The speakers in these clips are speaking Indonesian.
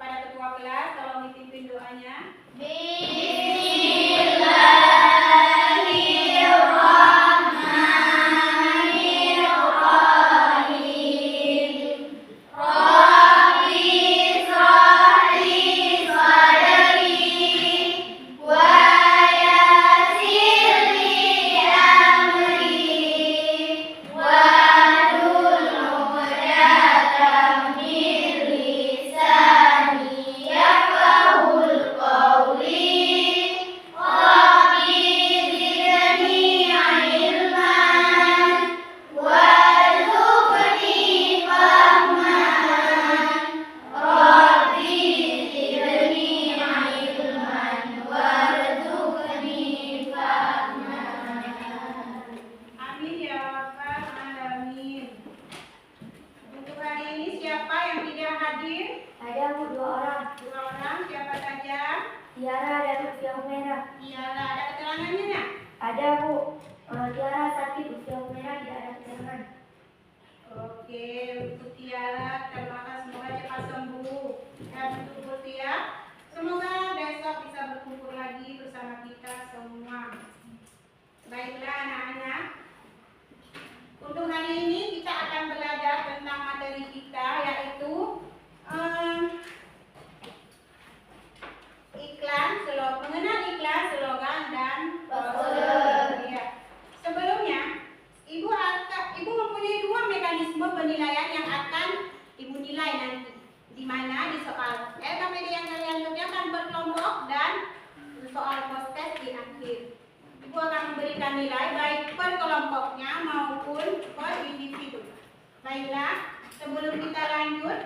kepada ketua kelas, tolong dipimpin doanya. Tiara dan usia merah. Tiara, ada keterangannya nak? Ada Bu. Tiara sakit usia merah tidak ada keterangan. Oke, untuk Tiara, terima kasih, semoga cepat sembuh. Dan untuk Bu Tia, semoga besok bisa berkumpul lagi bersama kita semua. Baiklah anak-anak, untuk hari ini kita akan belajar tentang materi kita, yaitu mengenal iklan, slogan, dan poster. Ya. Sebelumnya, Ibu mempunyai dua mekanisme penilaian yang akan Ibu nilai nanti. Di mana di soal LKPD yang kalian kerjakan berkelompok dan soal poster di akhir. Ibu akan memberikan nilai baik per kelompoknya maupun per individu. Baiklah, sebelum kita lanjut,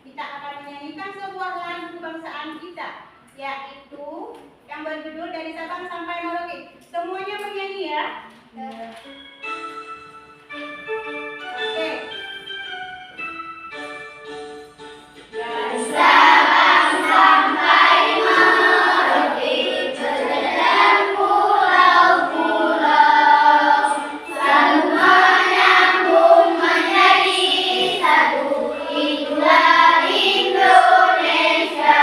kita akan menyanyikan sebuah lagu kebangsaan kita, yaitu yang berjudul Dari Sabang Sampai Merauke. Semuanya bernyanyi ya. Oke. Dari Sabang sampai Merauke, berjalan pulau-pulau, saling menyambung menjadi satu, itulah Indonesia.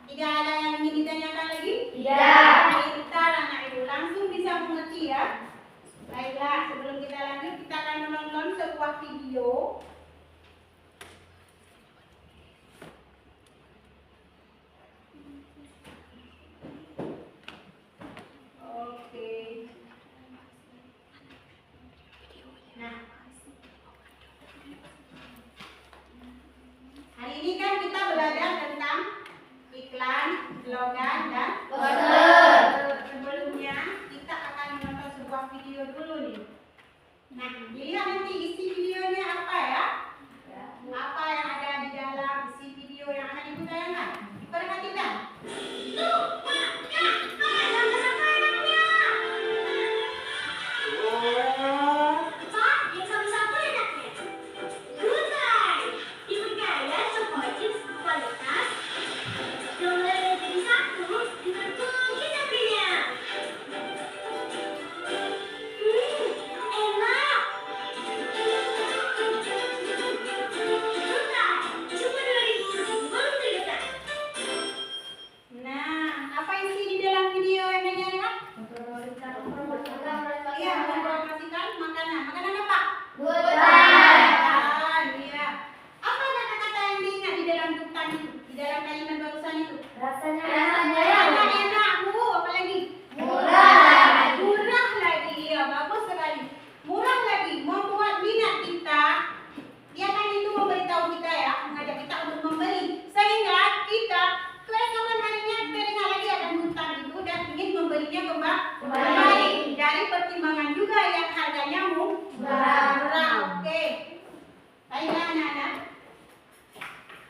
Tidak ada yang ingin ditanyakan lagi? Tidak. Kita anak ibu langsung bisa mengerti ya. Baiklah, sebelum kita lanjut, kita akan menonton sebuah video. Oke. Nah, hari ini kan kita belajar tentang iklan, slogan, dan poster. Sebelumnya kita akan menonton sebuah video dulu nih. Nah, dilihat nanti isi videonya apa ya?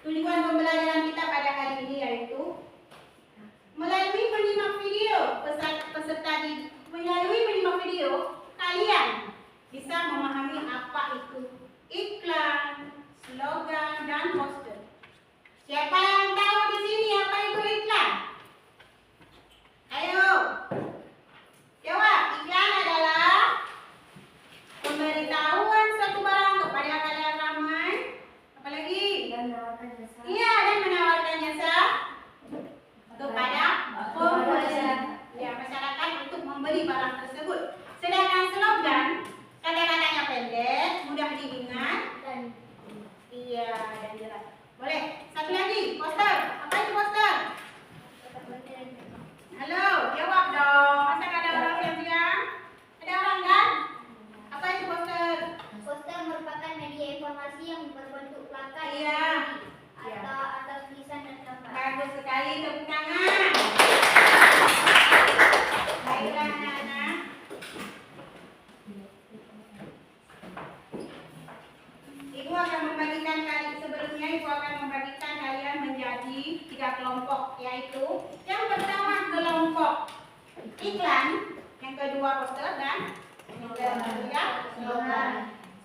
Tujuan pembelajaran kita pada hari ini yaitu melalui menyimak video kalian bisa memahami apa itu iklan, slogan, dan poster. Siapa yang tahu di sini apa itu iklan? Ayo, jawab. Iklan adalah pemberitahuan suatu barang kepada khalayak ramai. Apalagi? Dan menawarkan jasa. Iya, dan menawarkan jasa kepada pembeli. Ya, masyarakat untuk membeli barang tersebut. Sedangkan slogan kata-katanya pendek, mudah diingat. Dan Iya, dan jelas. Boleh. Satu lagi, poster. Apa itu poster? Halo, jawab dong. Masa nggak ada orang siang-siang? Ada orang kan? Apa itu poster? poster merupakan media informasi yang berbentuk plakat Iya. atau atas tulisan dan gambar. Bagus sekali, tepuk tangan. Baiklah anak-anak. Ibu akan membagikan kalian menjadi 3 kelompok, yaitu yang pertama kelompok iklan, yang kedua poster, dan yang ketiga slogan.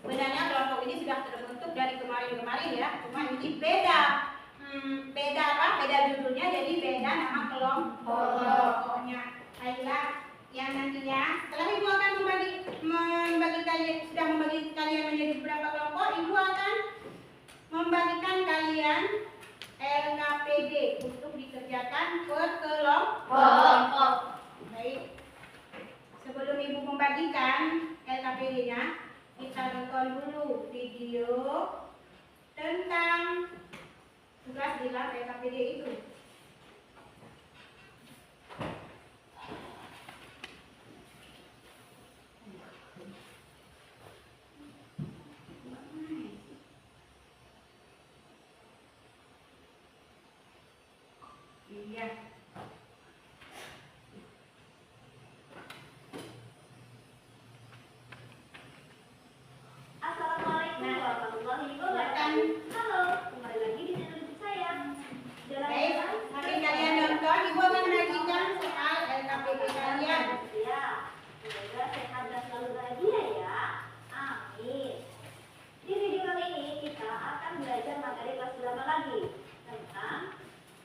Sebenarnya kelompok ini sudah terbentuk dari kemarin-kemarin ya, cuma ini beda. Beda judulnya, jadi beda nama kelompoknya. Baiklah, yang nantinya setelah ibu akan membagi kalian menjadi beberapa kelompok, ibu akan membagikan kalian LKPD untuk dikerjakan per kelompok. Baik. Sebelum ibu membagikan LKPD-nya, kita nonton dulu video tentang tugas di dalam LKPD itu. Iya. Assalamualaikum warahmatullahi wabarakatuh. Halo, kembali lagi di channel YouTube saya. Baik, mari kalian nonton, ibu akan bagikan soal LKPD kalian. Ya, semoga sehat dan selalu bahagia ya. Amin. Di video kali ini kita akan belajar materi kelas 8 lagi tentang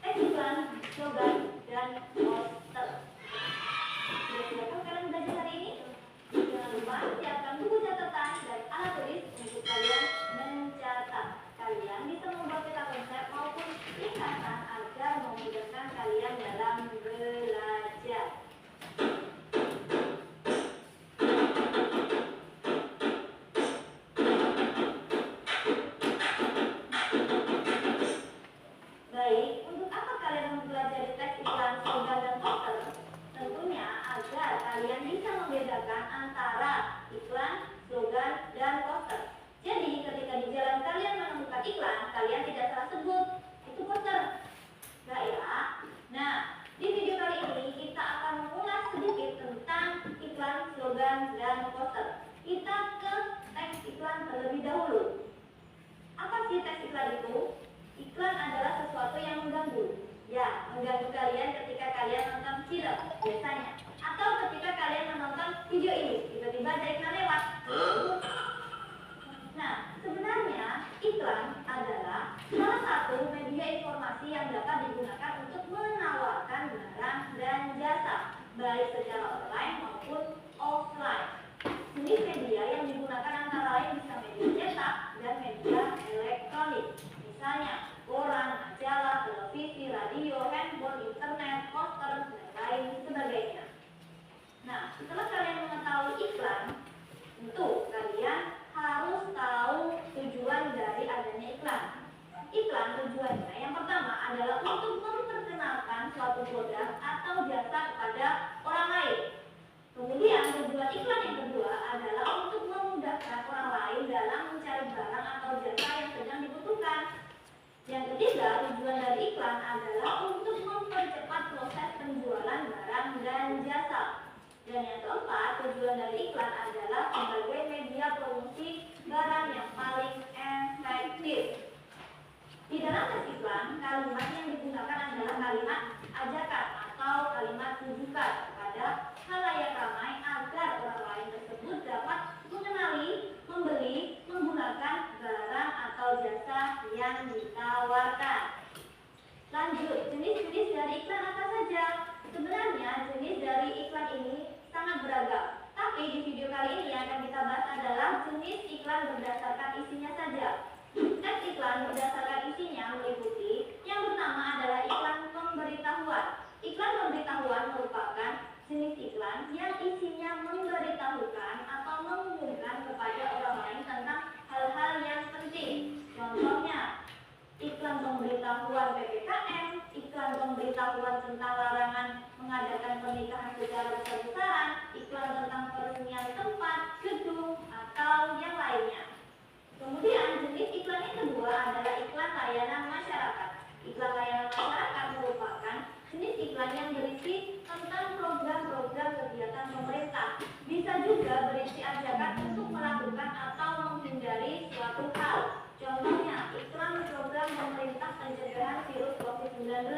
iklan, slogan, dan poster. Sudah siapkah kalian belajar hari ini? Jangan lupa siapkan buku catatan dan alat tulis untuk kalian mencatat. Kalian bisa membuat peta konsep maupun ringkasan agar memudahkan kalian dalam belajar. Baik, untuk apa kalian mempelajari teks iklan, slogan, dan poster? Tentunya agar kalian bisa membedakan antara iklan, slogan, dan poster. Jadi ketika di jalan kalian menemukan iklan, kalian tidak salah sebut itu poster. Enggak ya? Nah, di video kali ini kita akan mengulas sedikit tentang iklan, slogan, dan poster. Kita ke teks iklan terlebih dahulu. Apa sih teks iklan itu? Iklan adalah sesuatu yang mengganggu. Ya, mengganggu kalian ketika kalian nonton film biasanya, atau ketika kalian menonton video ini, tiba-tiba ada iklan lewat. Nah, sebenarnya iklan adalah salah satu media informasi yang dapat digunakan untuk menawarkan barang dan jasa, baik secara online maupun offline. Jenis media yang digunakan antara lain bisa media cetak dan media elektronik. Misalnya, koran, majalah, televisi, radio, handphone, internet, poster, dan lain sebagainya. Nah, setelah kalian mengetahui iklan, tentu kalian harus tahu tujuan dari adanya iklan. Iklan tujuannya yang pertama adalah untuk memperkenalkan suatu produk atau jasa kepada orang lain. Kemudian tujuan iklan yang kedua adalah untuk memudahkan orang lain dalam mencari barang atau jasa yang sedang dibutuhkan. Yang ketiga, tujuan dari iklan adalah untuk mempercepat proses penjualan barang dan jasa. Dan yang keempat, tujuan dari iklan adalah sebagai media promosi barang yang paling efektif. Di dalam teks kalimat yang digunakan adalah kalimat ajakan atau kalimat tujukan kepada khalayak ramai agar orang lain tersebut dapat mengenali, membeli, menggunakan barang atau jasa yang ditawarkan. Lanjut, jenis-jenis dari iklan apa saja? Sebenarnya jenis dari iklan ini sangat beragam. Tapi di video kali ini yang akan kita bahas adalah jenis iklan berdasarkan isinya saja. Tes iklan berdasarkan isinya meliputi yang pertama adalah iklan pemberitahuan. Iklan pemberitahuan merupakan jenis iklan yang isinya memberitahukan atau mengumumkan kepada orang lain tentang hal-hal yang penting. Contohnya, iklan pemberitahuan PPKM, iklan pemberitahuan tentang larangan mengadakan pernikahan secara besar-besaran, iklan tentang peresmian tempat, gedung, atau yang lainnya. Kemudian jenis iklan yang kedua adalah iklan layanan masyarakat. Iklan layanan masyarakat merupakan jenis iklan yang berisi tentang program-program kegiatan pemerintah. Bisa juga berisi ajakan untuk melakukan atau menghindari suatu hal. Contohnya, iklan program pemerintah pencegahan virus COVID-19,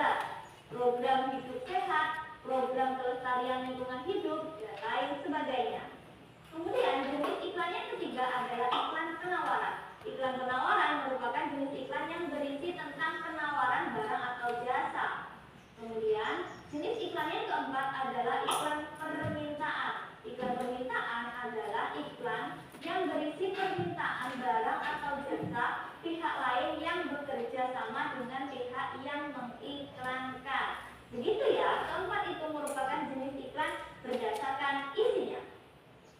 program hidup sehat, program pelestarian lingkungan hidup, dan lain sebagainya. Kemudian jenis iklan yang ketiga adalah iklan penawaran. Iklan penawaran merupakan jenis iklan yang berisi tentang penawaran barang atau jasa. Kemudian jenis iklan yang keempat adalah iklan permintaan. Iklan permintaan adalah iklan yang berisi permintaan barang atau jasa pihak lain yang bekerja sama dengan pihak yang mengiklankan. Begitu ya, keempat itu merupakan jenis iklan berdasarkan isinya.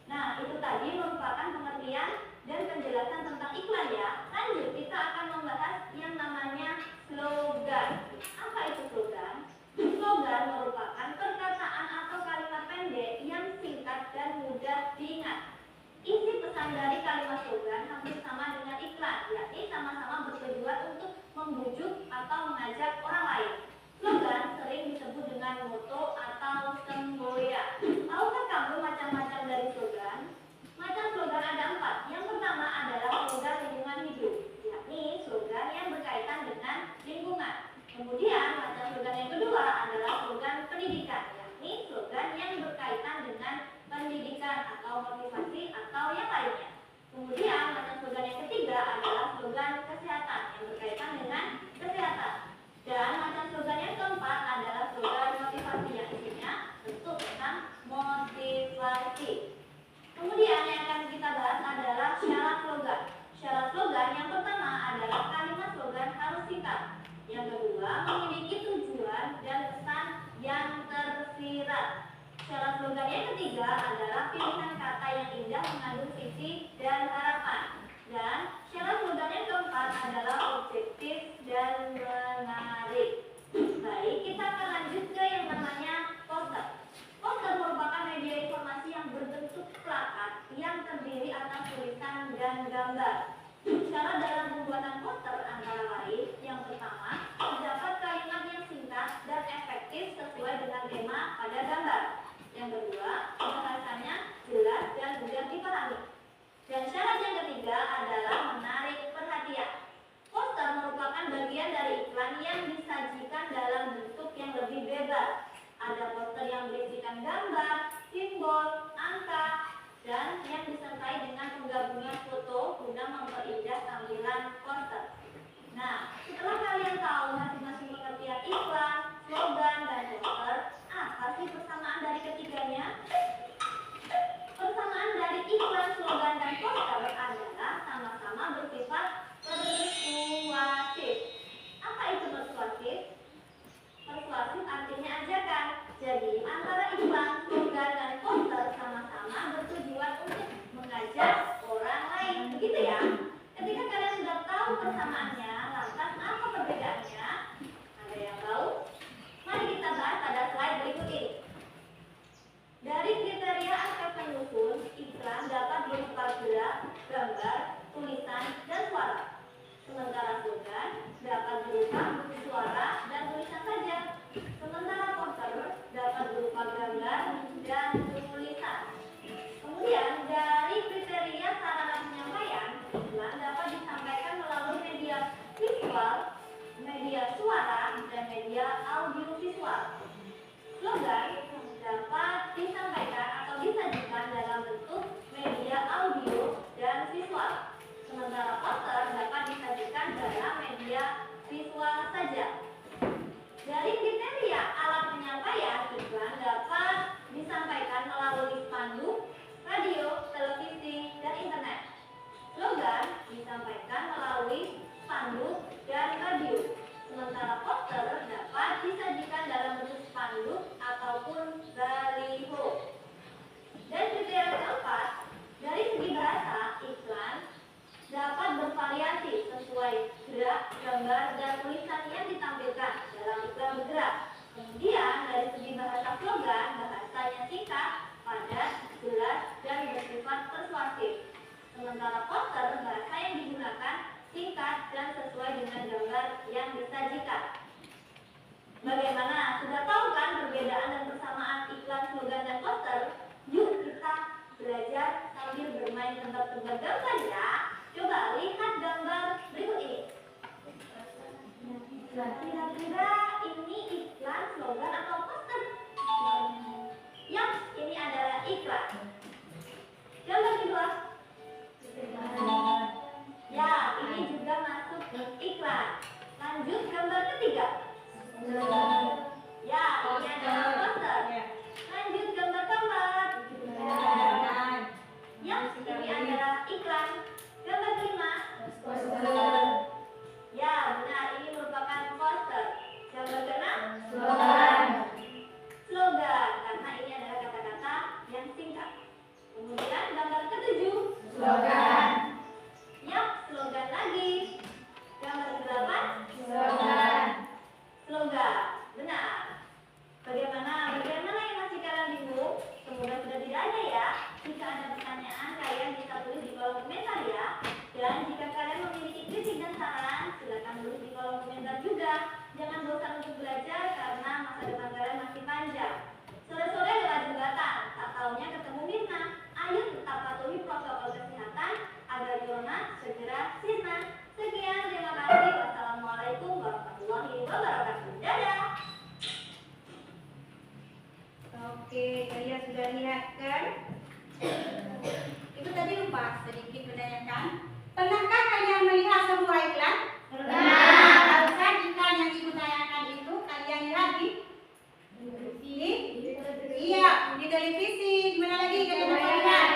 Nah, itu tadi merupakan pengertian dan penjelasan tentang iklan ya. Lanjut, kita akan membahas yang namanya slogan. Apa itu slogan? Slogan merupakan perkataan atau kalimat pendek yang singkat dan mudah diingat. Isi pesan dari kalimat slogan hampir sama dengan iklan, yakni sama-sama bertujuan untuk membujuk atau mengajak orang lain. Slogan sering disebut dengan moto atau semboyan. Tahukah kamu macam-macam dari slogan? Macam slogan ada 4. Yang pertama adalah slogan lingkungan hidup, yakni slogan yang berkaitan dengan lingkungan. Kemudian macam slogan yang kedua adalah slogan pendidikan, yakni slogan yang berkaitan dengan pendidikan atau motivasi atau yang lainnya. Kemudian macam slogan yang ketiga adalah slogan kesehatan yang berkaitan dengan kesehatan. Dan macam slogan yang keempat adalah slogan motivasi yang isinya tentu tentang motivasi. Kemudian yang akan kita bahas adalah syarat slogan. Syarat slogan yang pertama adalah kalimat slogan harus singkat. Yang kedua, memiliki tujuan dan pesan yang tersirat. Syarat slogan yang ketiga adalah pilihan kata yang indah mengandung visi dan harapan. Dan syarat slogan yang keempat adalah objektif dan menarik. Baik, kita akan lanjut ke yang namanya poster. Poster merupakan media informasi yang berbentuk plakat yang terdiri atas tulisan dan gambar. Syarat dalam pembuatan poster antara lain, yang pertama, terdapat kalimat yang singkat dan efektif sesuai dengan tema pada gambar. Yang kedua, bahasanya jelas dan mudah dipahami. Dan syarat yang ketiga adalah menarik perhatian. Poster merupakan bagian dari iklan yang disajikan dalam bentuk yang lebih bebas. Ada poster yang berisikan gambar, simbol, angka, dan yang disertai dengan penggabungan foto guna memperindah tampilan poster. Nah, setelah kalian tahu masing-masing pengertian iklan, slogan, dan poster, apa sih persamaan dari ketiganya? Persamaan dari iklan, slogan, dan poster adalah sama-sama bersifat persuasif. Apa itu persuasif? Persuasif artinya ajakan. Jadi antara iklan, slogan, dan poster sama-sama bertujuan untuk mengajak orang lain. Begitu ya? Ketika kalian sudah tahu persamaannya, lantas apa perbedaan pada tulisan yang ditampilkan dalam iklan bergerak. Kemudian dari segi bahasa slogan, bahasanya singkat, padat, jelas, dan bersifat persuasif. Sementara poster, bahasa yang digunakan singkat dan sesuai dengan gambar yang disajikan. Bagaimana? Sudah tahu kan perbedaan dan persamaan iklan, slogan, dan poster? Yuk kita belajar sambil bermain tebak-tebak gambar ya. Coba lihat gambar berikut ini. Kira-kira ini iklan, slogan, atau poster? Yap, ini adalah iklan. Gambar kedua. Ya, ini juga masuk iklan. Lanjut gambar ketiga. Ya, ini adalah poster. Lanjut gambar keempat. Ya, ini adalah iklan. Gambar kelima. Ya, benar, ini merupakan poster. Gambar keenam. Slogan, karena ini adalah kata-kata yang singkat. Kemudian gambar ketujuh. Yap, slogan lagi. Gambar ke-8. Slogan, benar. Bagaimana yang masih kalian bingung? Semoga sudah tidak ada ya. Jika ada pertanyaan, kalian bisa tulis di kolom komentar ya. Dan jika kalian memiliki kritik dan saran, silakan tulis di kolom komentar juga. Jangan bosan untuk belajar karena masa depan kalian masih panjang. Sore-sore lewat jembatan, tak taunya ketemu Mirna. Ayo tetap patuhi protokol kesehatan agar corona segera sirna. Sekian, terima kasih. Wassalamualaikum warahmatullahi wabarakatuh. Dadah. Oke, kalian sudah lihat kan? Itu tadi lupa sedikit menanyakan. Pernahkah kalian melihat sebuah iklan? Pernah. Harusnya iklan yang ibu tanyakan itu kalian lihat di iya, di televisi. Di mana lagi kalian bisa lihat?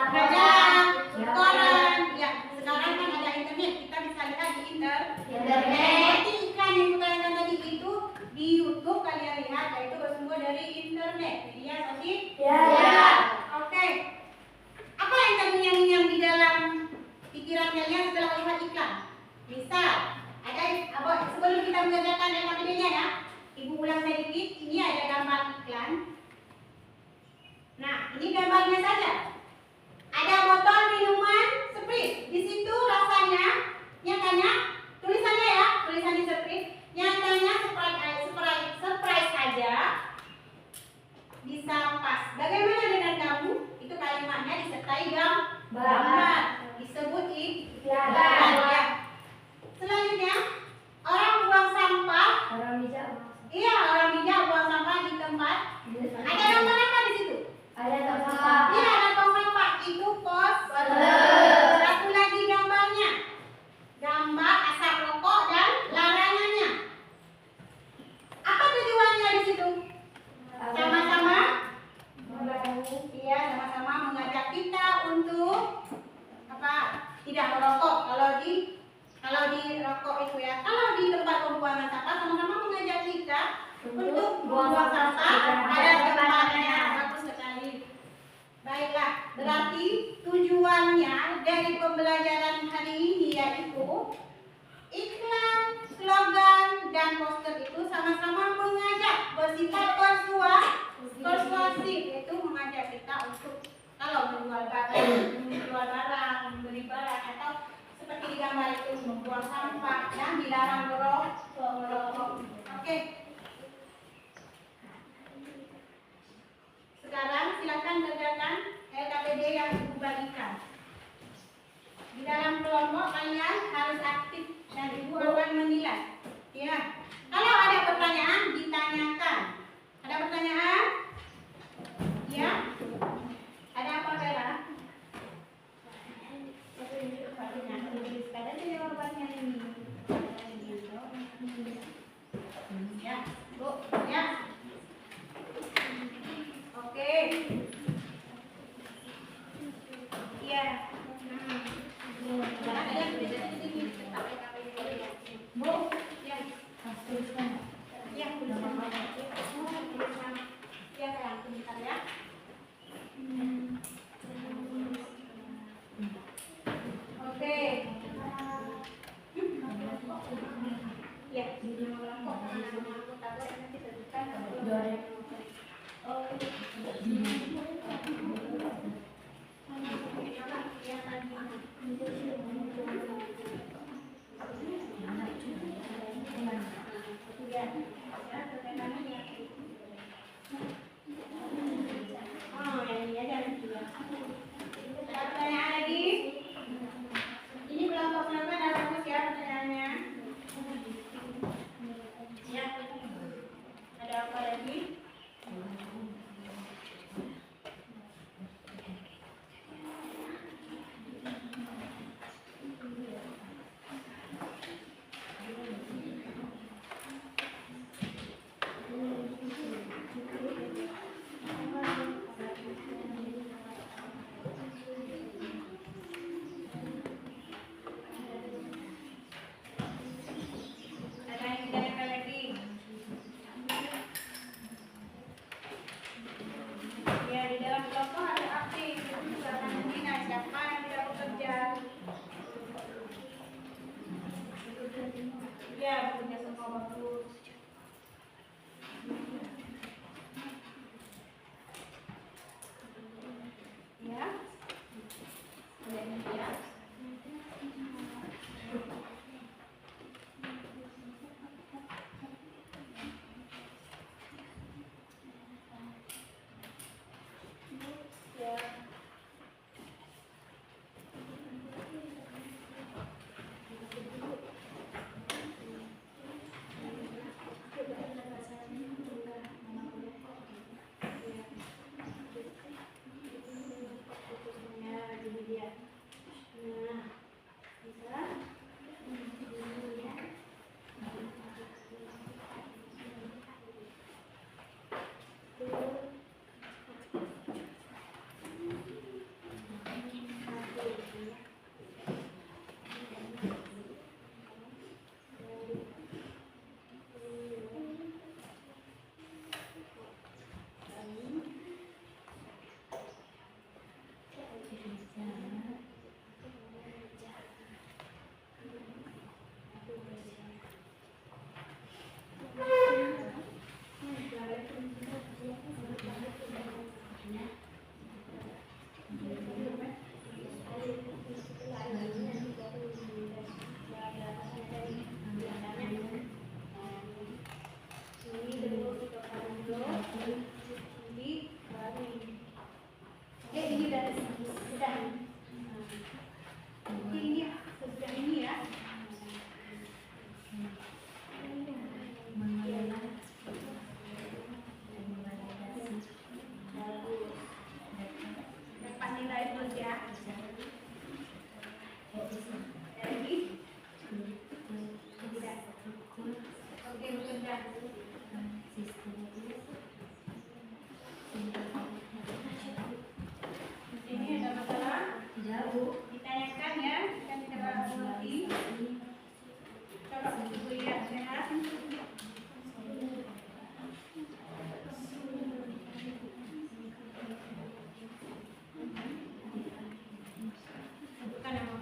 Majalah, koran. Ya, sekarang kan ada internet, kita bisa lihat di internet. Jadi iklan yang ibu tanyakan tadi itu di YouTube kalian lihat, yaitu bersumber dari internet. Media sosial. Ya. Oke. Apa yang terngiang-ngiang di dalam pikiran kalian setelah melihat iklan? Misal, sebelum kita mengerjakan LKPD-nya ya, ibu ulang sedikit. Ini ada gambar iklan. Nah, ini gambarnya saja. Ada botol minuman Sprite. Di situ rasanya, nyatanya, tulisannya ya, tulisan di Sprite. Nyatanya Sprite saja bisa pas. Bagaimana dengan kamu? Itu kalimatnya disertai gambar. Disebut iklan. Ya. Selanjutnya, orang buang sampah. Iya, orang bijak buang sampah di tempat. Ada gambar apa di situ? Iya, ada tong sampah. Itu poster. Satu lagi gambarnya. Gambar asap rokok dan larangannya. Apa tujuannya di situ? Sama-sama? Iya, sama-sama mengajak kita untuk apa? Tidak merokok. Kalau di rokok itu ya. Kalau di tempat pembuangan sampah sama-sama mengajak kita untuk buang sampah pada tempatnya. Bagus sekali. Baiklah, berarti tujuannya dari pembelajaran hari ini yaitu iklan, slogan, dan poster itu sama-sama mengajak, bersifat persuasif, yaitu mengajak kita untuk kalau menjual barang, membeli barang, atau seperti di gambar itu membuang sampah dan dilarang merokok. Oke. Sekarang silakan kerjakan LKPD yang ibu bagikan. Di dalam kelompok kalian harus aktif dan ibu akan menilai. Ya. Kalau ada pertanyaan ditanyakan. Ada pertanyaan? Ya. Ada apa Bella? Ada jawabannya ini. Ya, Bu. Ya. Oke. Iya. Ada yang beda di sini. Oh, yang ini aja juga. Ada pertanyaan lagi? Ini kelompok berapa? Ada bagus ya pertanyaannya? Ya. Ada apa lagi? Ada yang ditanyakan lagi? Ya, di dalam kelompok ada aktif, itu juga akan membina siapa yang tidak bekerja. Ya, bekerja semua bagus. Ya, ya. Ya. Ya, jadi dia. Nah, bisa. Ini udah sudah. Ini sesudah ini ya. Dapat nilai plus ya. Ada lagi? Tidak. Oke, bekerja. Ini ada masalah? Ditanyakan ya, kan kita bahas lagi. Coba ibu lihat sehat. Bukan yang mau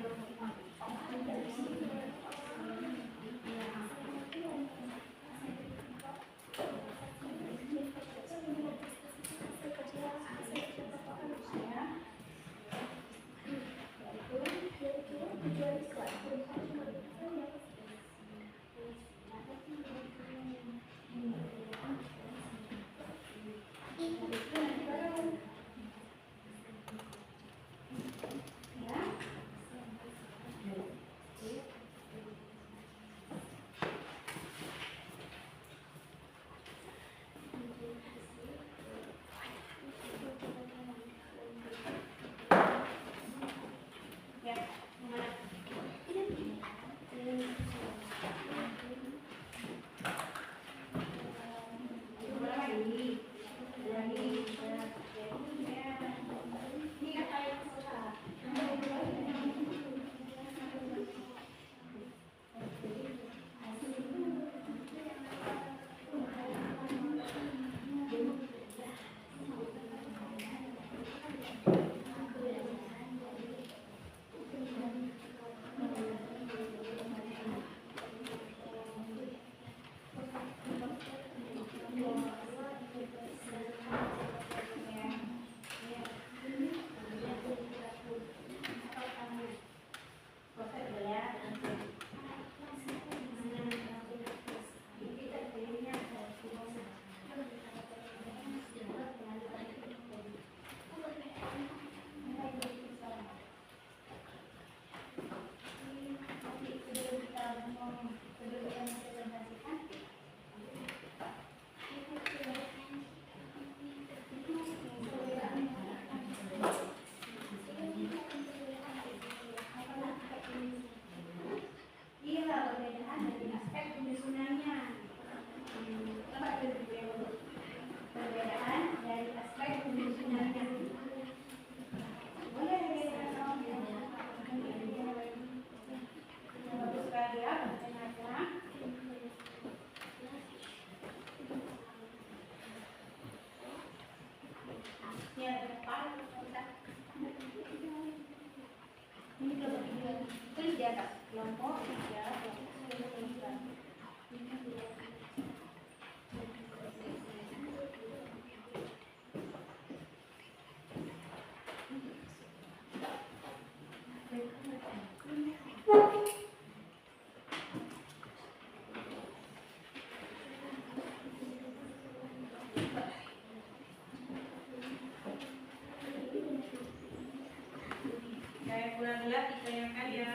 bola gelap ditayangkan ya.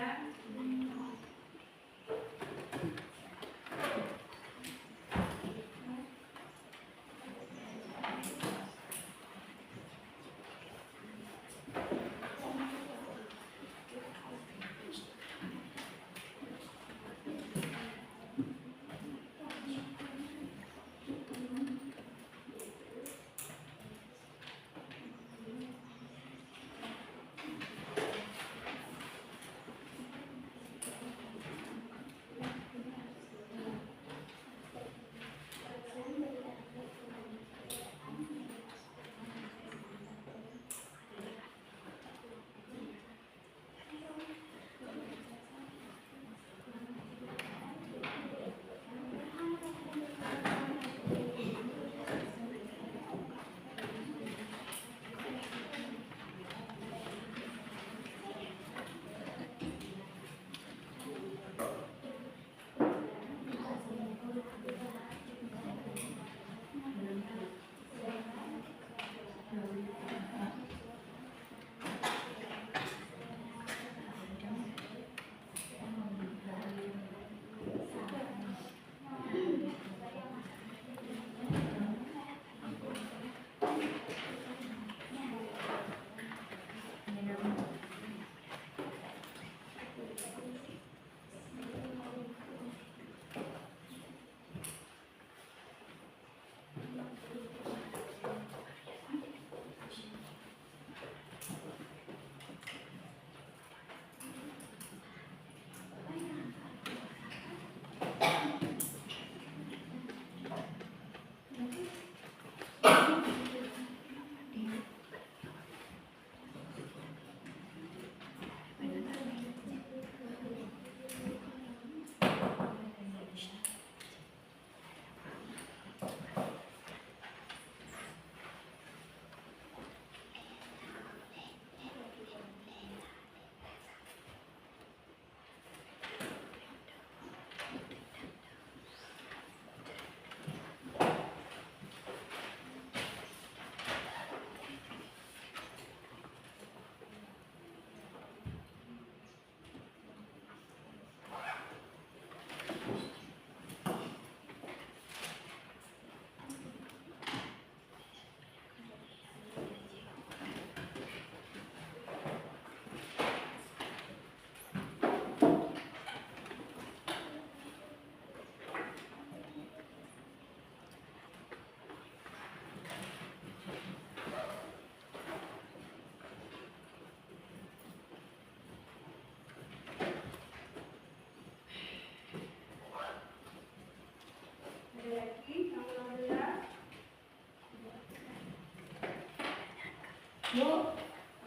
Bu,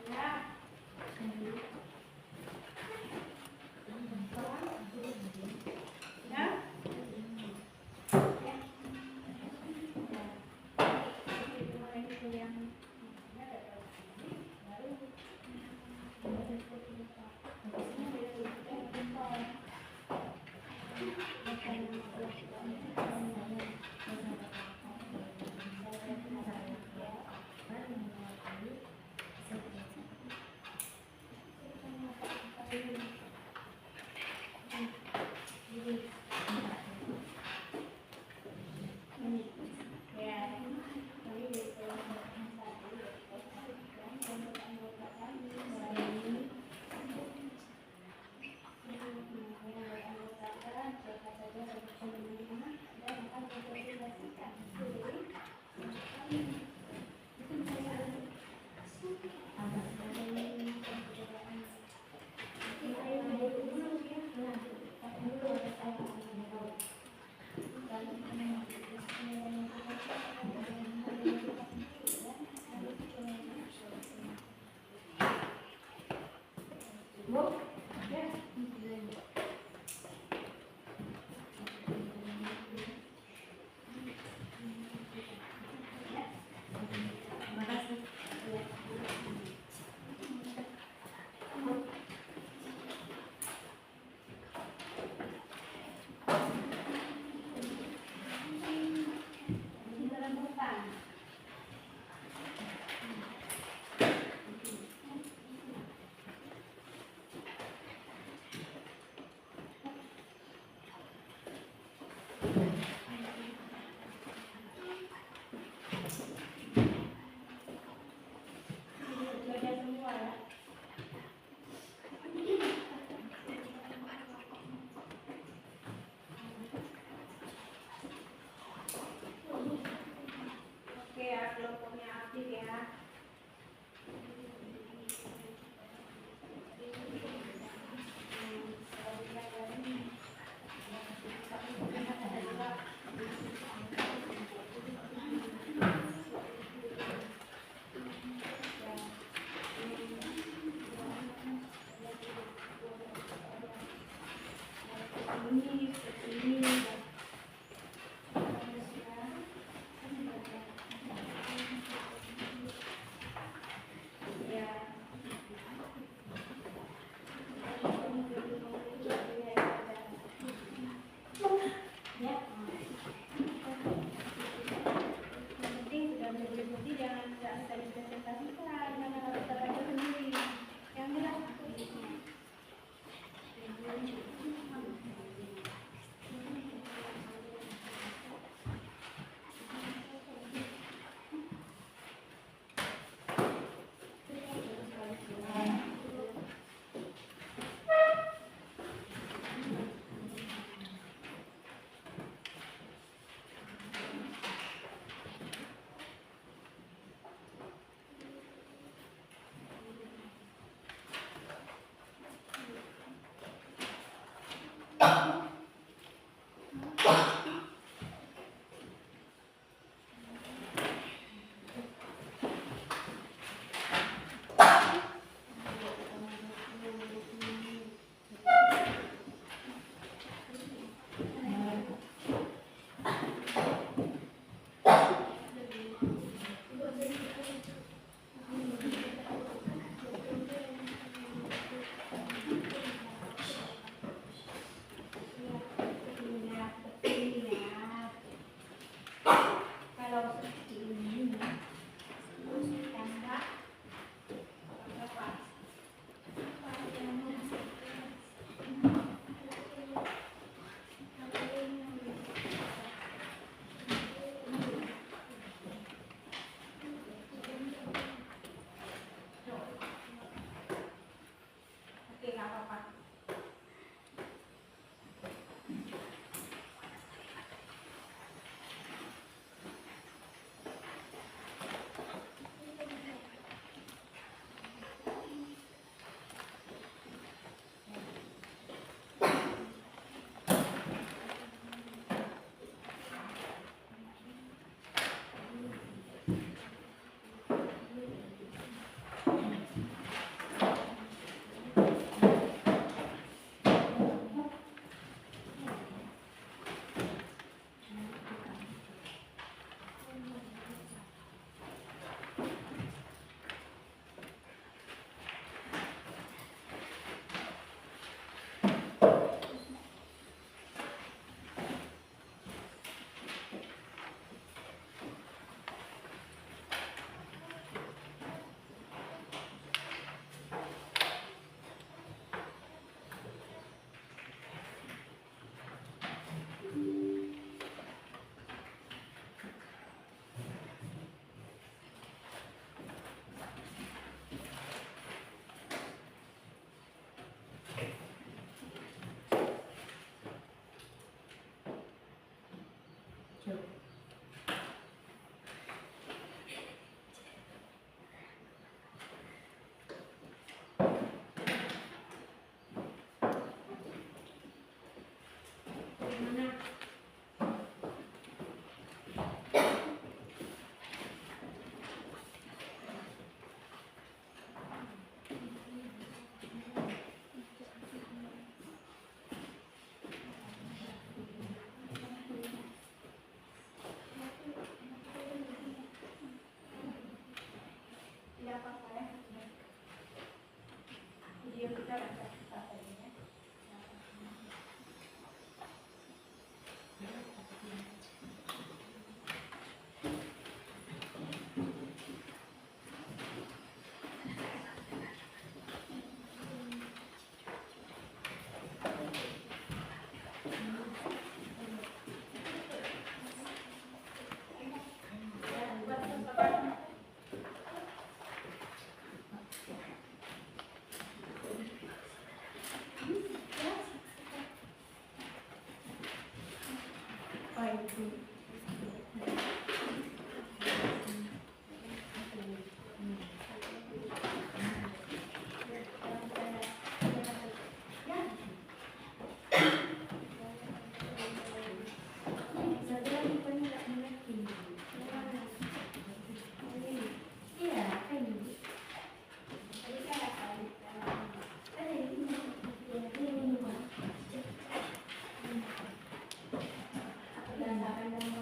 Ya. Ya. Bu, Terima kasih. Yang penting sudah berdiskusi, jangan nggak bisa dipresentasikan, jangan harus terbaca sendiri. Yang jelas tulisnya. Oke, nggak apa-apa. Tidak apa-apa ya. Video kita baca saja ya. Berdasarkan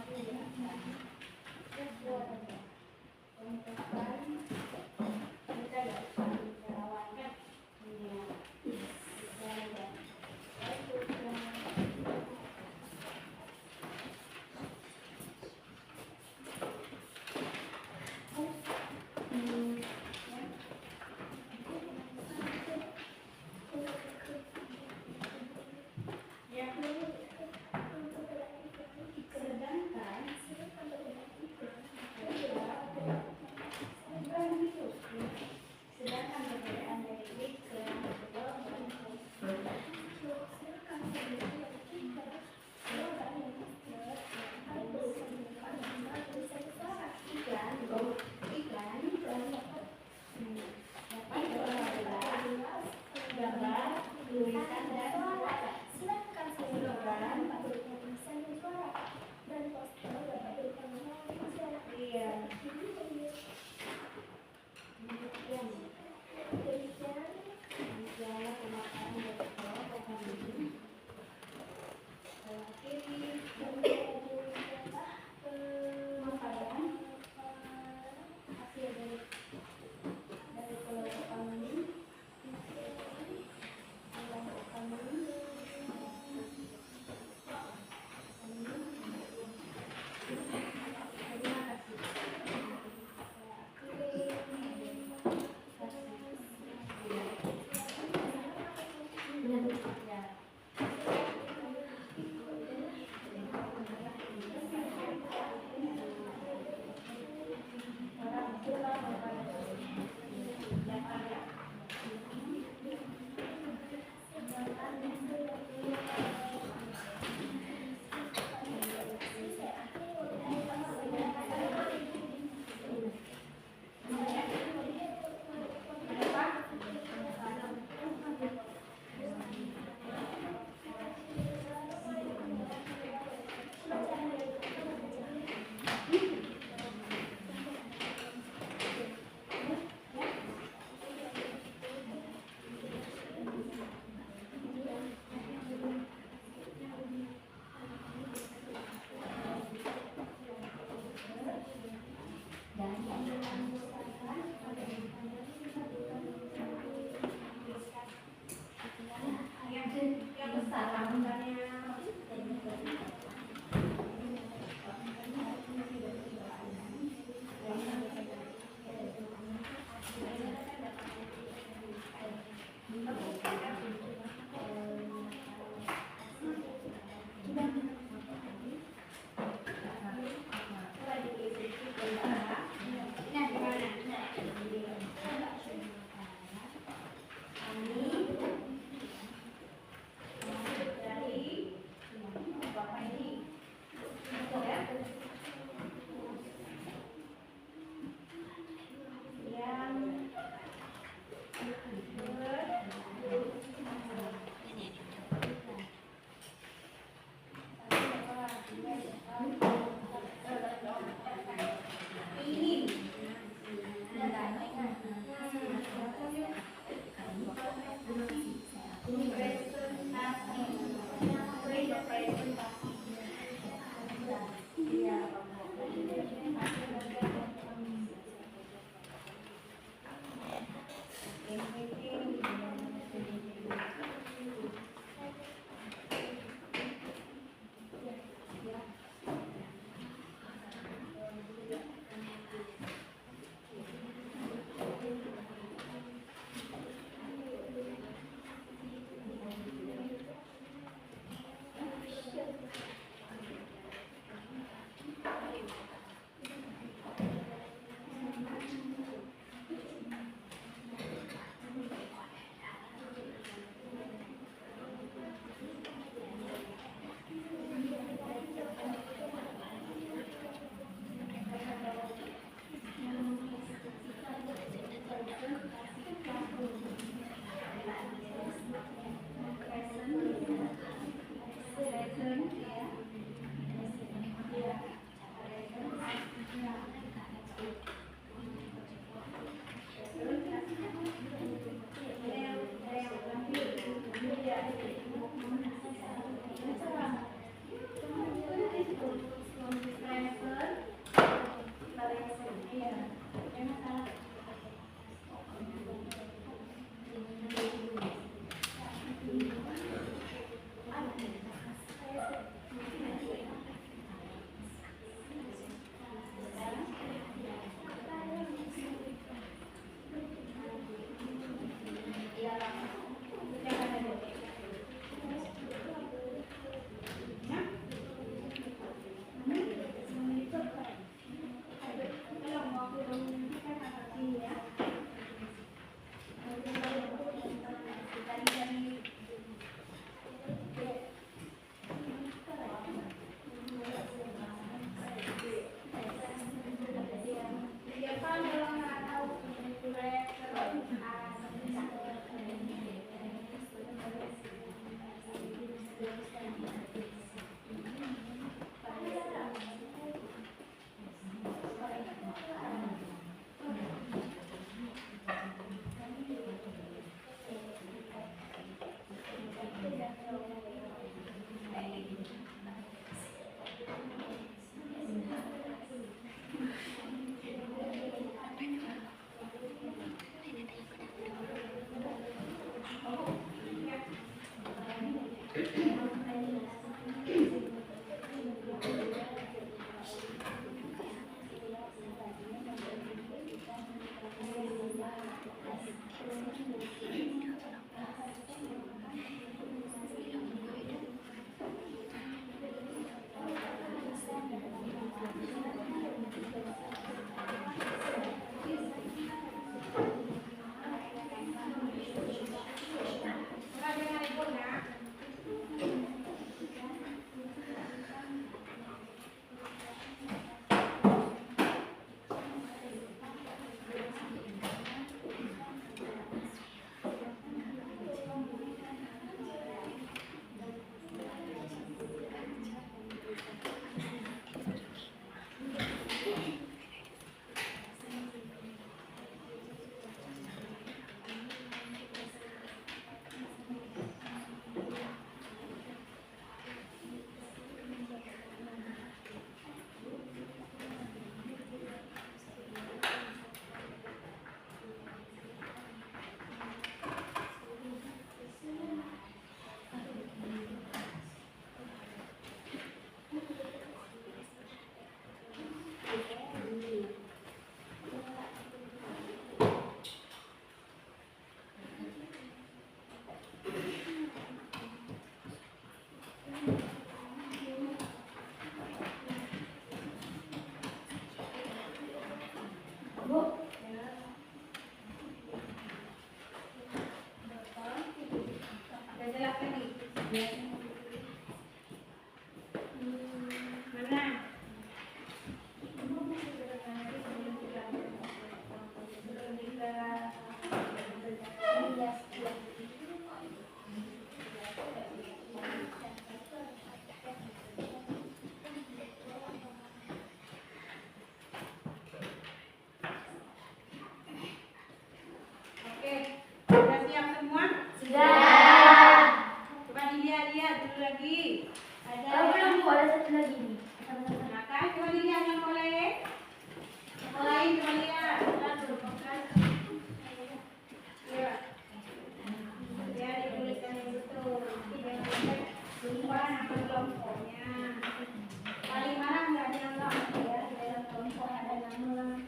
Depan, lalu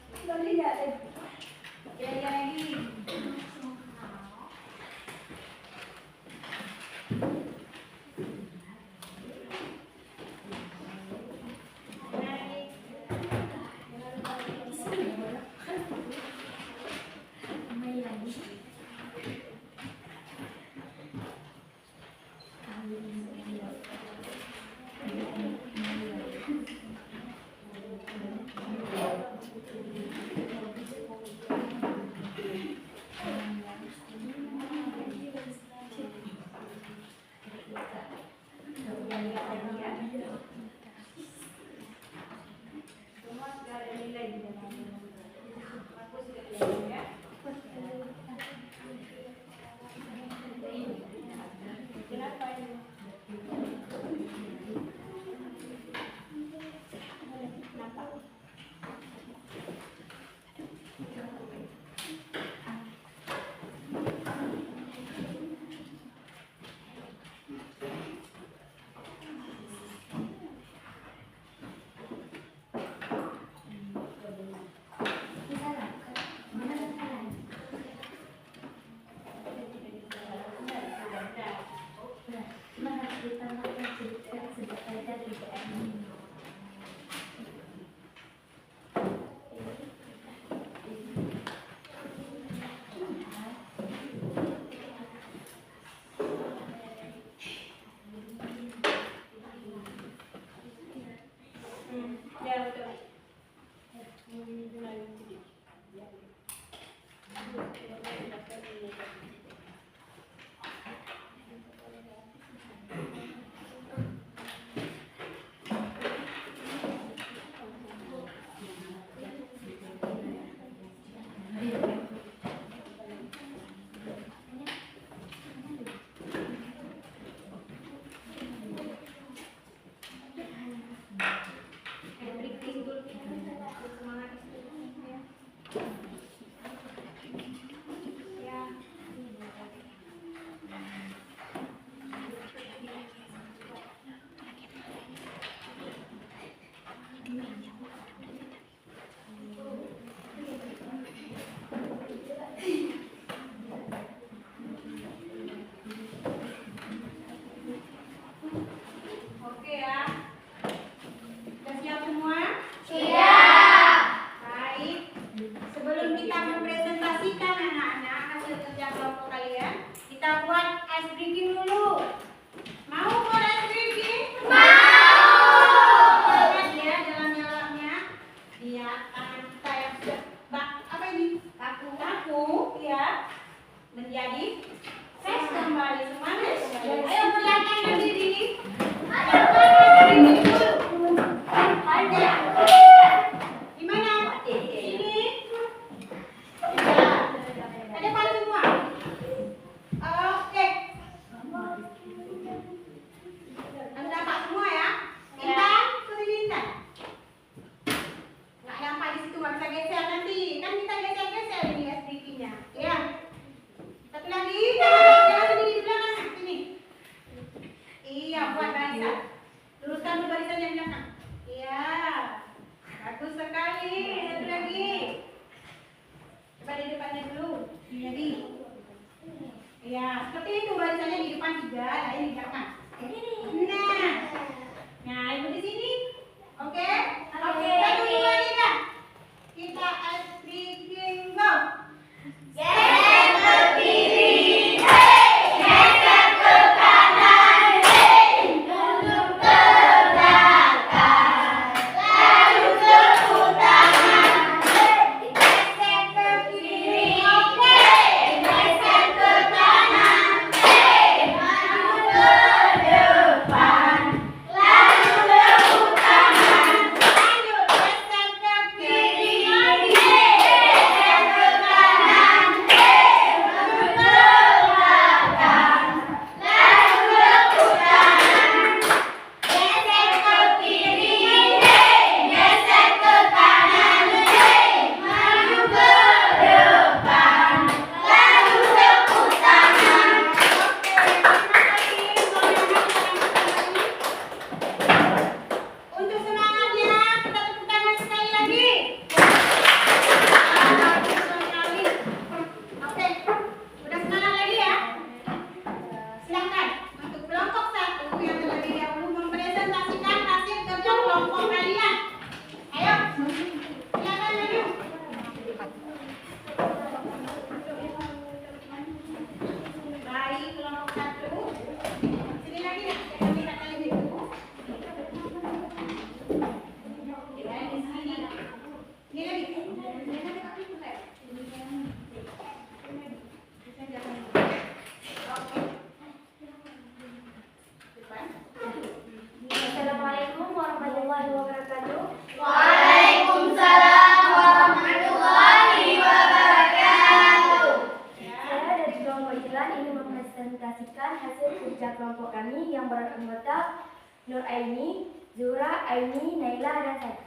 Nur Aini, Zura, Aini, Naila, dan saya.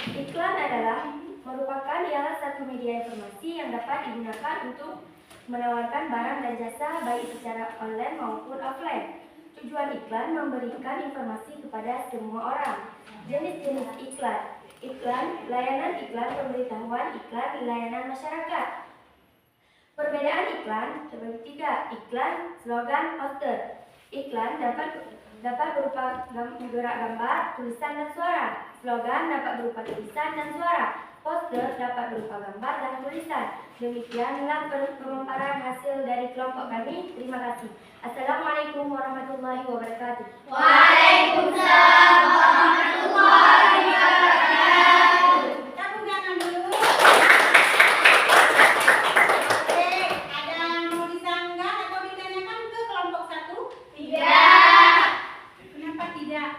Iklan adalah merupakan satu media informasi yang dapat digunakan untuk menawarkan barang dan jasa baik secara online maupun offline. Tujuan iklan memberikan informasi kepada semua orang. Jenis-jenis iklan. Iklan, layanan iklan, pemberitahuan iklan, layanan masyarakat. Perbedaan iklan terbagi 3. Iklan, slogan, poster. Iklan dapat berupa gerak gambar, tulisan, dan suara. Slogan dapat berupa tulisan dan suara. Poster dapat berupa gambar dan tulisan. Demikianlah pemaparan hasil dari kelompok kami. Terima kasih. Assalamualaikum warahmatullahi wabarakatuh. Waalaikumsalam warahmatullahi wabarakatuh. Tepuk tangan dulu. Oke, ada yang mau disanggah atau ditanyakan ke kelompok 1? Tidak. Kenapa tidak?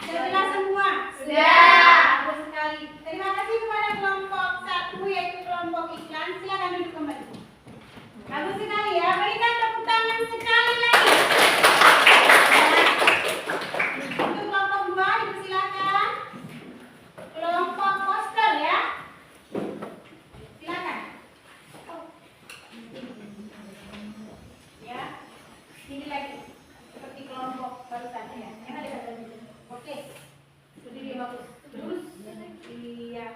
Sudah jelas semua? Sudah. Bagus sekali. Terima kasih kepada kelompok 1 yaitu kelompok iklan. Silakan duduk kembali. Bagus sekali ya. Berikan tepuk tangan sekali lagi. Untuk kelompok 2 dipersilakan. Kelompok poster ya. Silakan. Ya. Sini lagi. Seperti kelompok barusan ya. Yang ada kata gitu. Oke. Berdiri bagus. Terus. Iya.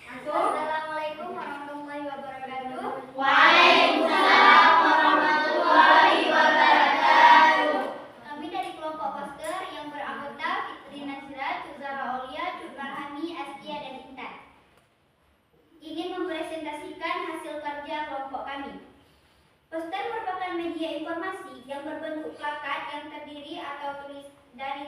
Langsung. Assalamualaikum warahmatullahi wabarakatuh. Waalaikumsalam warahmatullahi wabarakatuh. Kami dari kelompok poster yang beranggota Fitri Nazira, Tuzara Aulia, Nurhani, Astia, dan Intan. Ingin mempresentasikan hasil kerja kelompok kami. Poster merupakan media informasi yang berbentuk plakat yang terdiri atau dari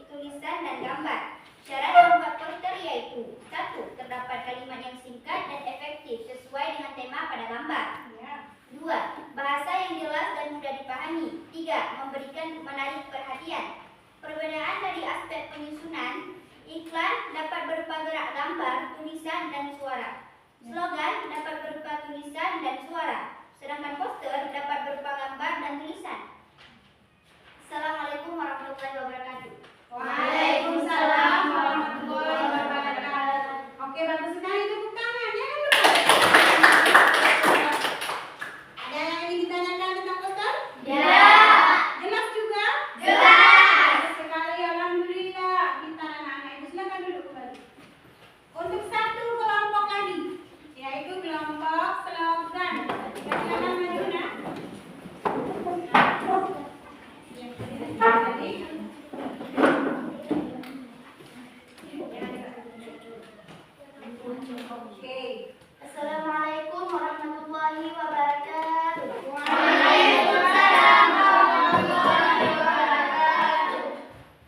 tulisan dan gambar. Syarat membuat poster yaitu 1. Terdapat kalimat yang singkat dan efektif sesuai dengan tema pada gambar. 2. Bahasa yang jelas dan mudah dipahami. 3. Memberikan menarik perhatian. Perbedaan dari aspek penyusunan, iklan dapat berupa gerak gambar, tulisan, dan suara. Slogan dapat berupa tulisan dan suara. Sedangkan poster dapat berupa gambar dan tulisan. Assalamualaikum warahmatullahi wabarakatuh. Waalaikumsalam warahmatullahi wabarakatuh. Oke, bagus sekali. Tepuk tangan ya. Ada yang ingin ditanyakan tentang poster? Ya. Jelas juga? Jelas. Bagus sekali, alhamdulillah. Pintar anak-anak ibu. Silakan duduk kembali. Untuk 1 kelompok lagi, yaitu kelompok slogan. Silakan maju nak. Jadi, oke. Assalamualaikum warahmatullahi wabarakatuh. Waalaikumsalam warahmatullahi wabarakatuh.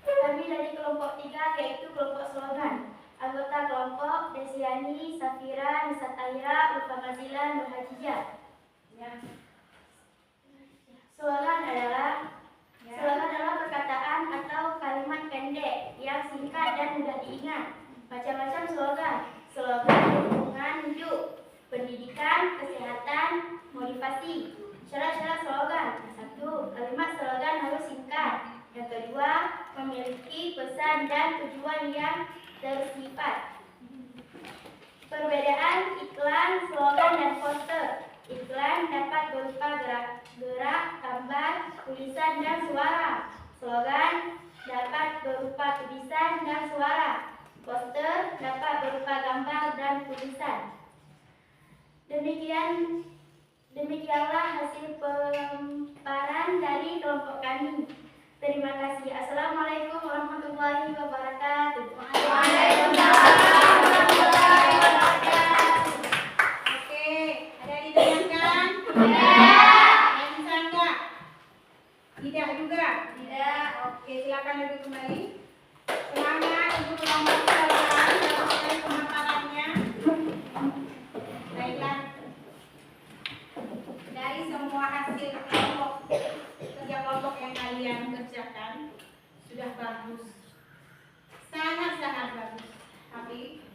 Kami dari kelompok 3 yaitu kelompok slogan. Anggota kelompok Desiani, Safira, Nisa Tahira, Ulfa Fazila, Nur Hajijah. Ya. Slogan adalah perkataan atau kalimat pendek yang singkat dan mudah diingat. Macam-macam slogan. Slogan lingkungan hidup, pendidikan, kesehatan, motivasi. Syarat-syarat slogan. 1. Kalimat slogan harus singkat. Yang kedua, memiliki pesan dan tujuan yang tersifat. Perbedaan iklan, slogan, dan poster. Iklan dapat berupa gerak, gambar, tulisan, dan suara. Slogan dapat berupa tulisan dan suara. Poster dapat berupa gambar dan tulisan. Demikianlah hasil pemaparan dari kelompok kami. Terima kasih. Assalamualaikum warahmatullahi wabarakatuh. Waalaikumsalam warahmatullahi wabarakatuh. Oke, ada yang ditanyakan? Ya. Ada yang disanggah? Tidak juga? Tidak. Oke, silakan duduk kembali. Semangat untuk kelompok slogan. Bagus sekali pemaparannya. Baiklah. Dari semua hasil kerja kelompok yang kalian kerjakan sudah bagus, sangat-sangat bagus. Tapi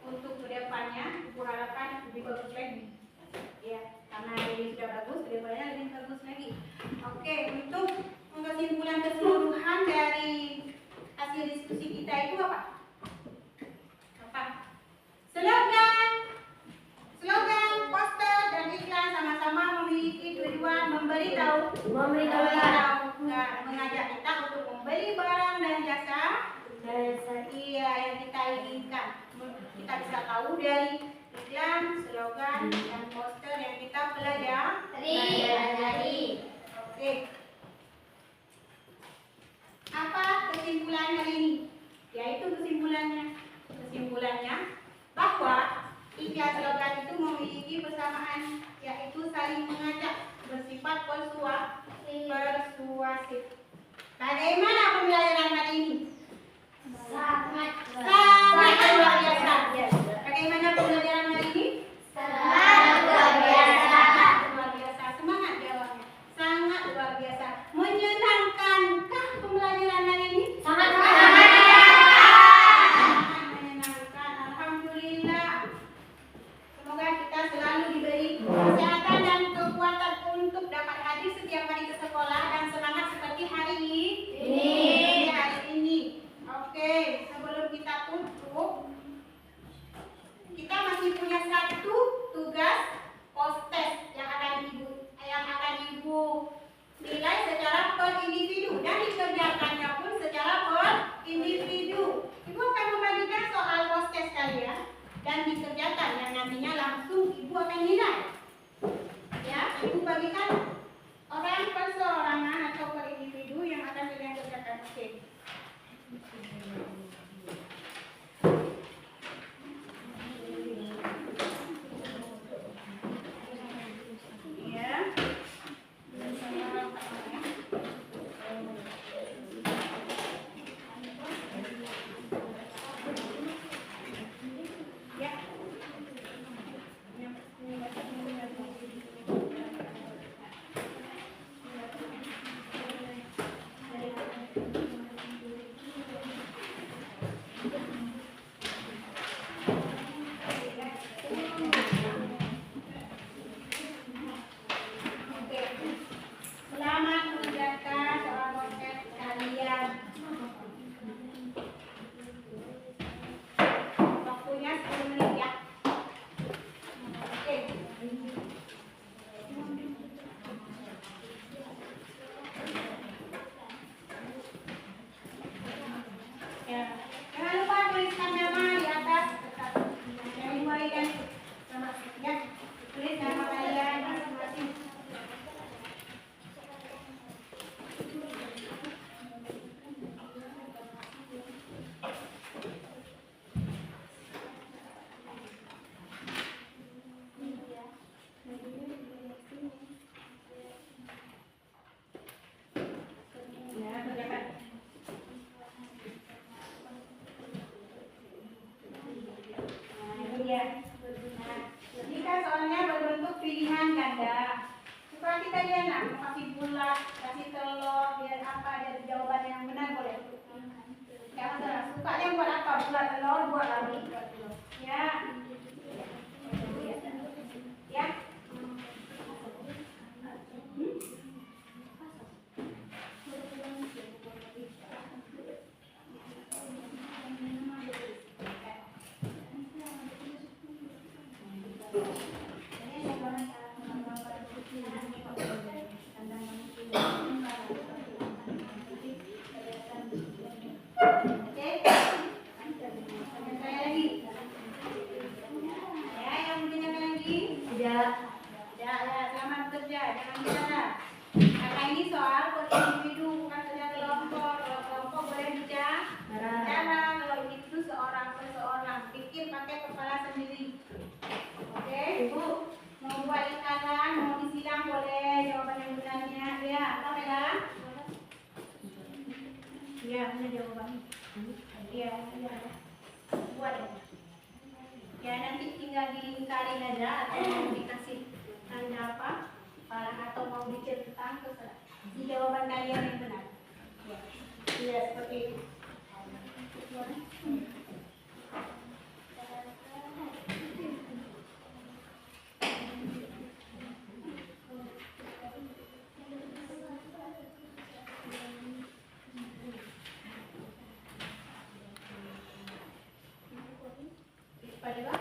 untuk kedepannya, ibu harapkan lebih bagus lagi. Ya, Karena ini sudah bagus, kedepannya lebih bagus lagi. Oke, untuk kesimpulan keseluruhan dari hasil diskusi kita itu apa? Apa? Slogan, poster dan iklan sama-sama memiliki tujuan memberitahu, mengajak kita untuk membeli barang dan jasa yang kita inginkan. Kita bisa tahu dari iklan, slogan, dan poster yang kita pelajari. Oke. Apa kesimpulan hari ini? Yaitu kesimpulannya bahwa iklan slogan itu memiliki persamaan, yaitu saling mengajak, bersifat persuasif. Bagaimana pembelajaran hari ini? Sangat luar biasa. Bagaimana pembelajaran hari ini? Sangat luar biasa. Semangat jawabnya. Sangat luar biasa. Menyenangkankah pembelajaran hari ini? Sangat menyenangkan. Alhamdulillah. Semoga kita selalu diberi kesehatan dan kekuatan untuk dapat hadir setiap hari ke sekolah dan semangat seperti hari ini. Oke, sebelum kita tutup, kita masih punya satu tugas post test yang akan ibu nilai secara per individu dan dikerjakannya pun secara per individu. Ibu akan membagikan soal post test kalian dan dikerjakan yang nantinya langsung ibu akan nilai. Ya, ibu bagikan orang perseorangan atau per individu yang akan kalian kerjakan. Oke. Jika soalnya berbentuk pilihan ganda, suka kita lihat nak, mau kasih bulat, kasih telur, biar apa, dari jawaban yang benar boleh. Ya masalah, sukanya buat apa? Buat telur, buat lagi. Ya. Ya. Ya, nanti tinggal dilingkarin aja atau mau dikasih tanda apa, parang atau mau dicentang terserah. Di jawaban kalian yang benar. Ya, seperti itu. Fadila?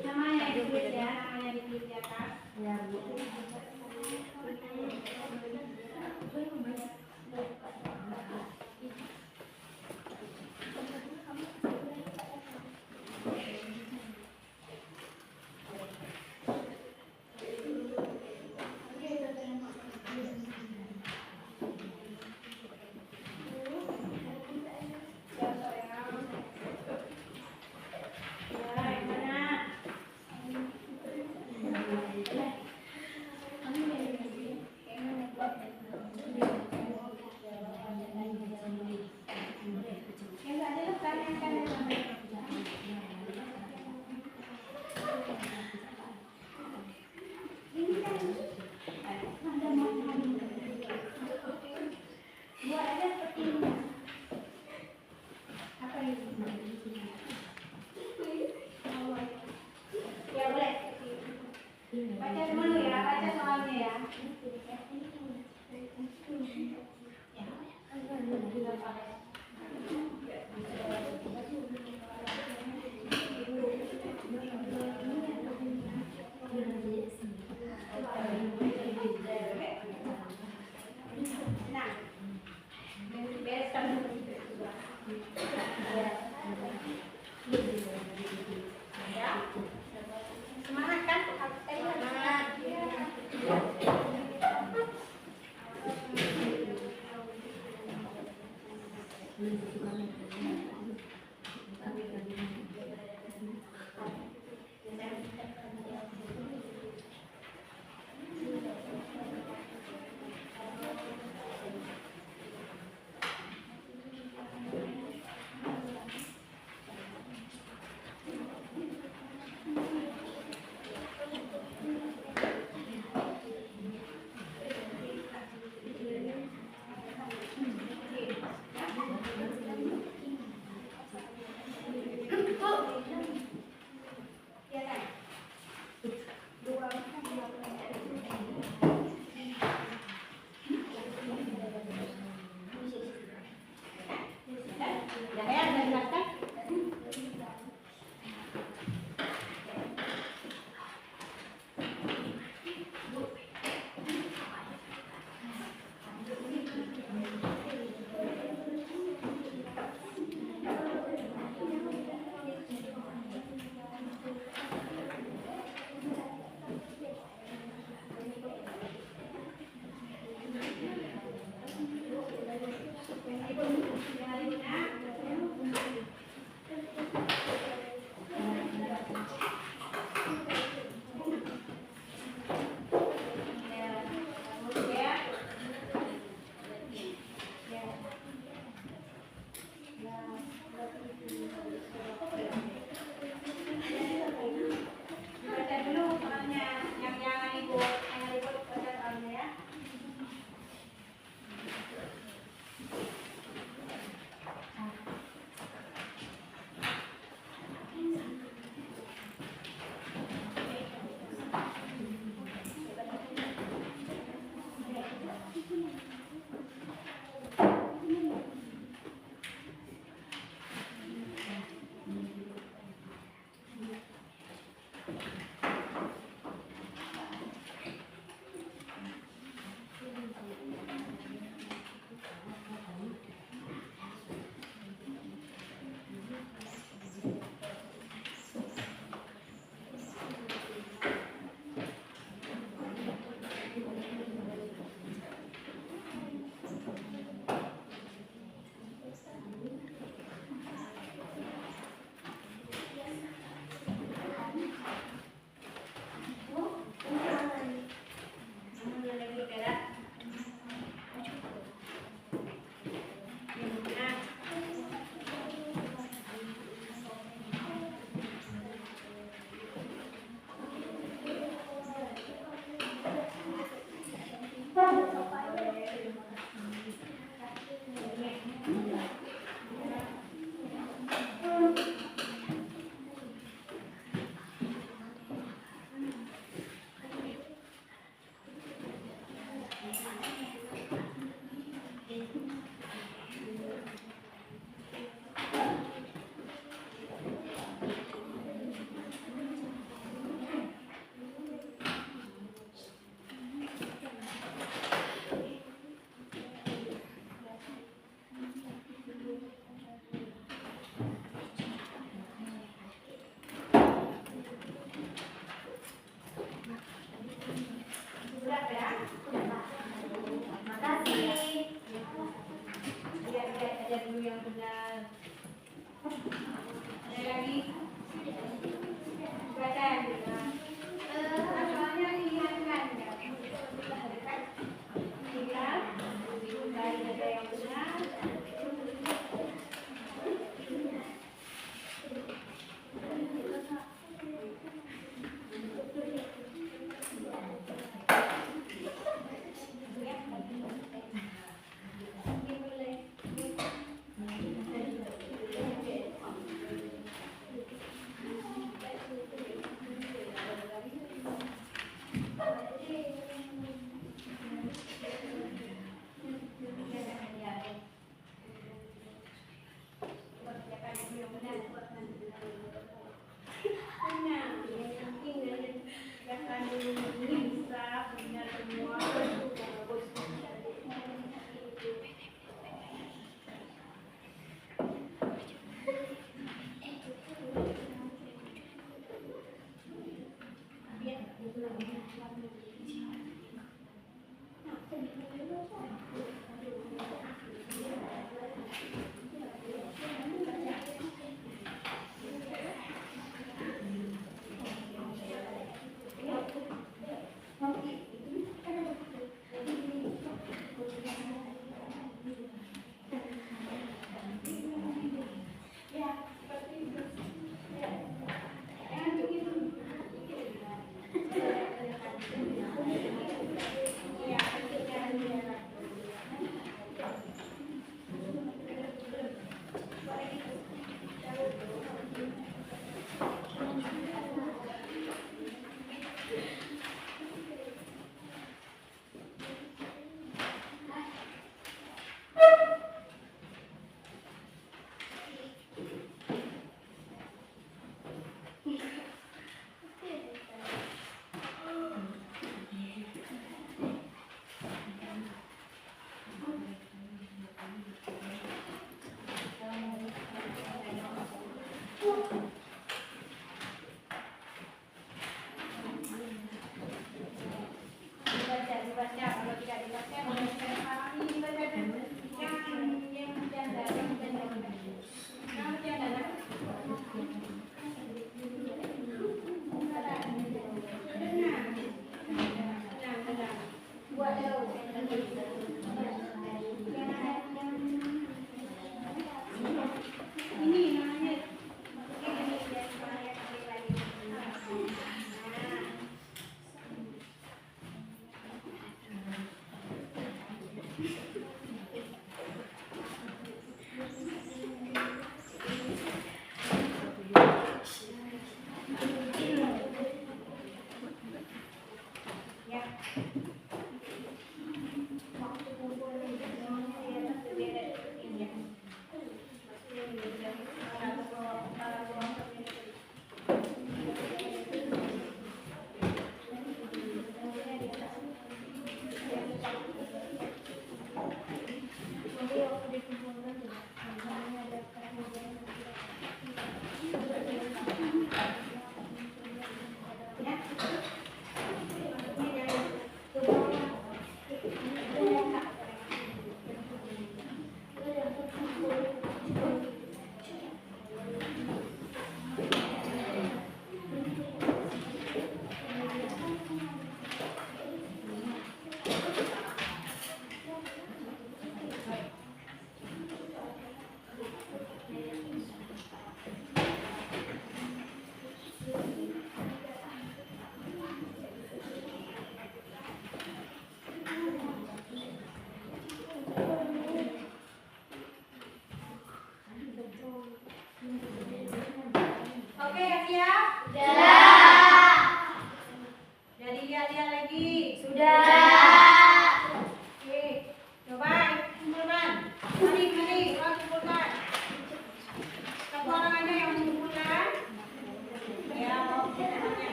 Namanya ditulis ya, namanya ditulis ya Kak. Ya, Bu. Ya, yang mana? Yang nggak ada lepas, yang kanan mana? Ini kan ada mau buat aja seperti ini. Apa ini? Ya boleh. Baca dulu ya, baca soalnya ya. Nah, bereskan dulu. Ya. Semangat kan? Semangat.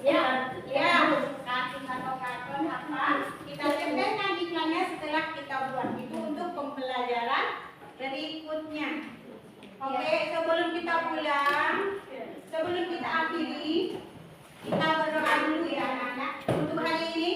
Ya, kartun atau kartun apa? Kita tempelkan iklannya setelah kita buat. Itu untuk pembelajaran berikutnya. Oke, sebelum kita pulang, sebelum kita akhiri, kita berdoa dulu ya anak-anak. Untuk hari ini